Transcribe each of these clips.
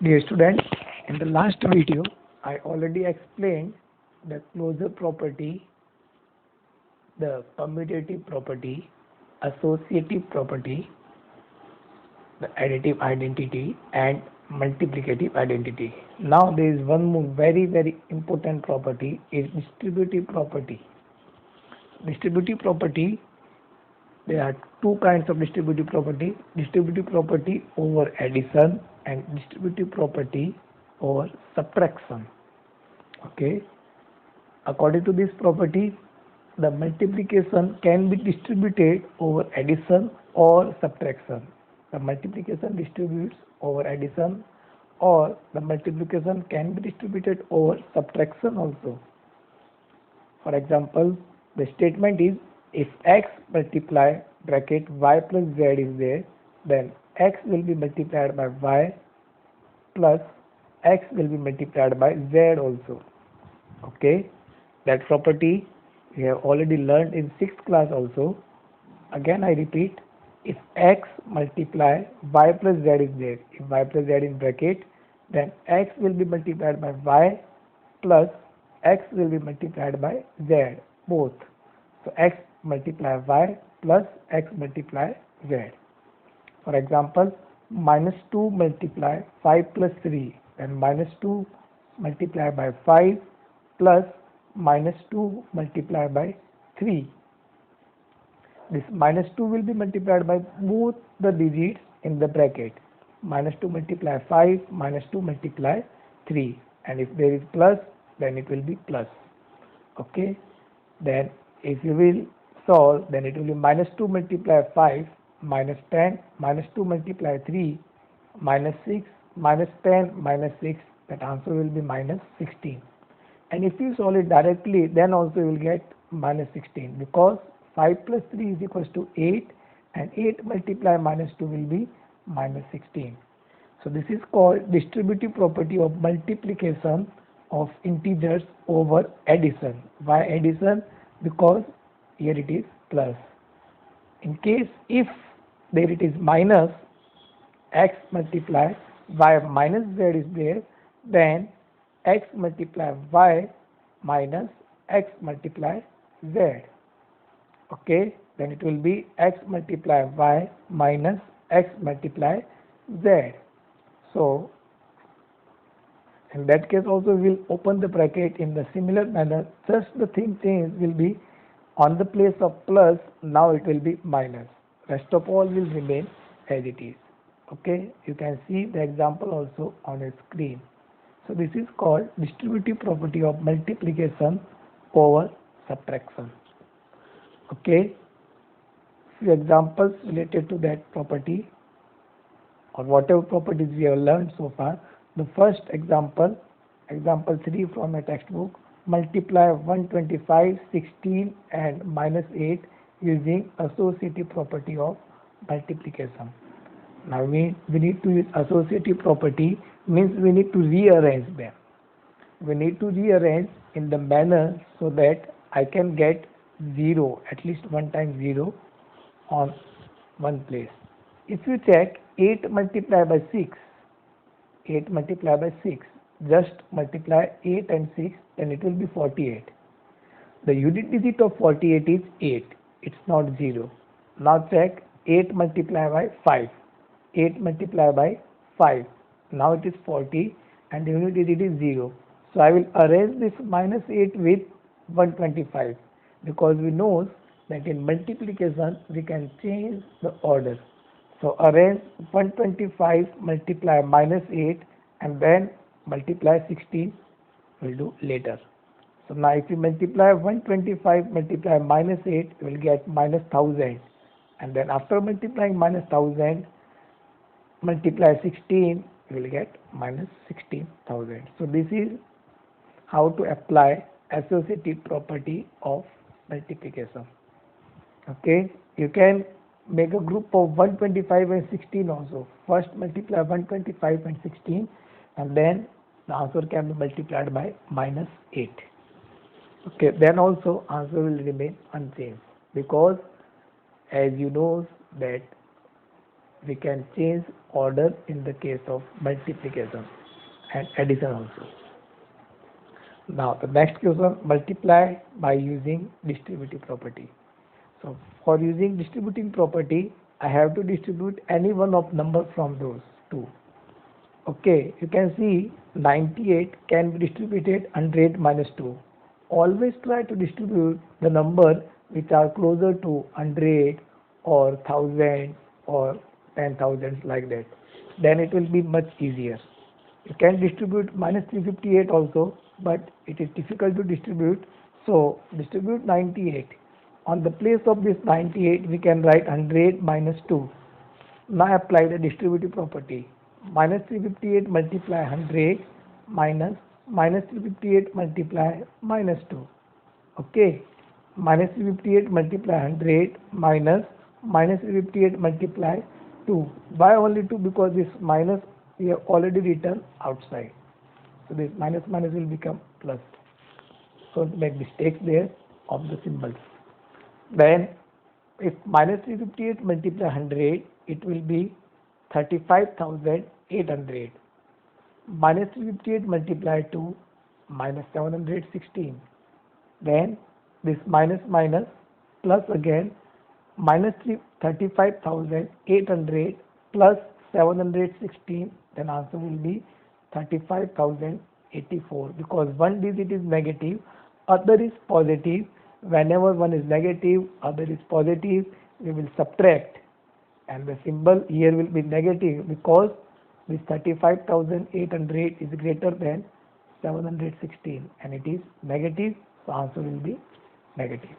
Dear students, in the last video, I already explained the closure property, the commutative property, associative property, the additive identity, and multiplicative identity. Now there is one more very important property is distributive property. Distributive property, there are two kinds of distributive property over addition and distributive property over subtraction. Okay, according to this property, the multiplication can be distributed over addition or subtraction. The multiplication distributes over addition, or the multiplication can be distributed over subtraction also. For example, the statement is if x multiply bracket y plus z is there, then x will be multiplied by y plus x will be multiplied by z also. Okay, that property we have already learned in 6th class also. Again I repeat, if x multiply y plus z is there, if y plus z in bracket, then x will be multiplied by y plus x will be multiplied by z both. So x multiply y plus x multiply z. For example, -2 multiply 5 plus 3, then -2 multiply by 5 plus -2 multiplied by 3. This -2 will be multiplied by both the digits in the bracket. -2 multiply 5, -2 multiply 3, and if there is plus, then it will be plus. Okay, then if you will solve, then it will be -2 multiply 5 minus 10, -2 multiply 3 minus 6 minus 10 minus 6, that answer will be -16. And if you solve it directly, then also you will get -16, because 5 plus 3 is equals to 8, and 8 multiply -2 will be -16. So this is called distributive property of multiplication of integers over addition. Why addition? Because here it is plus. In case if there it is minus, x multiply y minus z is there, then x multiply y minus x multiply z. Okay, then it will be x multiply y minus x multiply z. So in that case also we will open the bracket in the similar manner, just the thing change will be on the place of plus, now it will be minus. Rest of all will remain as it is. Okay, you can see the example also on your screen. So this is called distributive property of multiplication over subtraction. Okay, few examples related to that property or whatever properties we have learned so far. The first example 3 from a textbook, multiply 125, 16 and -8 using associative property of multiplication. Now we need to use associative property, means we need to rearrange them. We need to rearrange in the manner so that I can get 0, at least one time 0 on one place. If you check 8 multiplied by 6, just multiply 8 and 6, then it will be 48. The unit digit of 48 is 8, it's not 0. Now check 8 multiplied by 5. 8 multiplied by 5, now it is 40 and the unit digit is 0. So I will arrange this -8 with 125, because we know that in multiplication we can change the order. So arrange 125 multiply -8 and then multiply 16 will do later. So now if you multiply 125 multiply -8, you will get -1000, and then after multiplying -1000 multiply 16, you will get -16,000. So this is how to apply associative property of multiplication. Okay, you can make a group of 125 and 16 also. First multiply 125 and 16, and then the answer can be multiplied by -8. Okay, then also answer will remain unchanged, because as you know that we can change order in the case of multiplication and addition also. Now the next question, multiply by using distributive property. So for using distributing property, I have to distribute any one of number from those two. Okay, you can see 98 can be distributed 100 minus 2. Always try to distribute the number which are closer to 100 or 1000 or 10,000 like that. Then it will be much easier. You can distribute minus 358 also, but it is difficult to distribute. So distribute 98. On the place of this 98, we can write 100 minus 2. Now apply the distributive property. Minus 358 multiply 100 minus 358 multiply minus 2. Okay. Minus 358 multiply 100 minus 358 multiply 2. Why only 2? Because this minus we have already written outside. So this minus will become plus. So make mistakes there of the symbols. Then if minus 358 multiply 100, it will be 35,800. Minus 358 multiply 2, minus 716. Then this minus plus again, minus 35,800 plus 716, then answer will be 35,084, because one digit is negative, other is positive. Whenever one is negative, other is positive, we will subtract, and the symbol here will be negative because this 35,800 is greater than 716 and it is negative, so answer will be negative.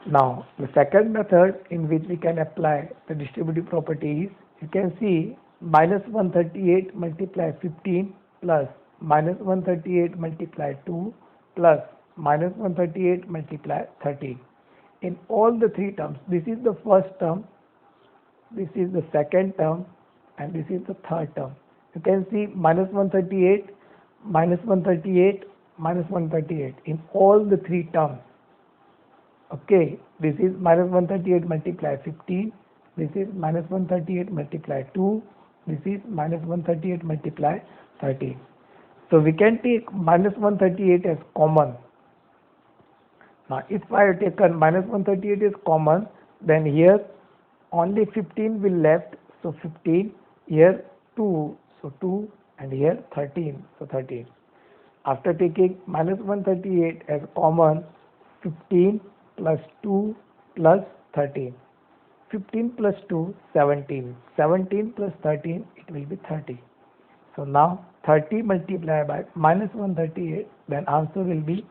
Now the second method in which we can apply the distributive property is, you can see minus 138 multiply 15 plus minus 138 multiply 2 plus minus 138 multiply 13. In all the three terms, this is the first term, this is the second term, and this is the third term. You can see minus 138, minus 138, minus 138 in all the three terms. Okay, this is minus 138 multiply 15, this is minus 138 multiply 2, this is minus 138 multiply 13. So we can take minus 138 as common. Now if I have taken minus 138 is common, then here only 15 will left, so 15, here 2, so 2, and here 13, so 13. After taking minus 138 as common, 15 plus 2 plus 13. 15 plus 2, 17. 17 plus 13, it will be 30. So now 30 multiplied by minus 138, then answer will be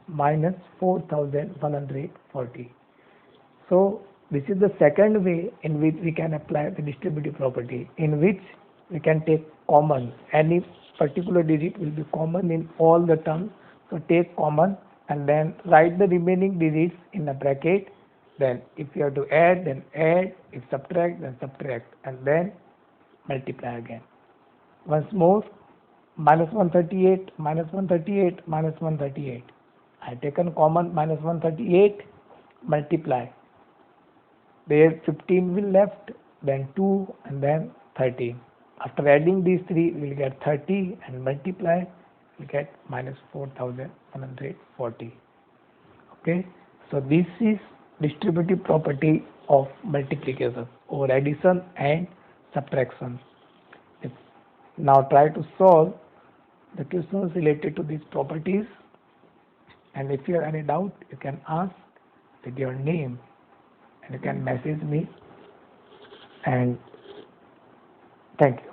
minus 4,140. So this is the second way in which we can apply the distributive property, in which we can take common. Any particular digit will be common in all the terms. So take common and then write the remaining digits in a bracket. Then if you have to add, then add. If subtract, then subtract, and then multiply again. Once more, minus 138, minus 138, minus 138. I have taken common minus 138, multiply. There 15 will left, then 2, and then 13. After adding these three, we will get 30, and multiply, we get minus 4,140. Okay, so this is distributive property of multiplication or addition and subtraction. Now try to solve the questions related to these properties, and if you have any doubt, you can ask with your name and you can message me, and thank you.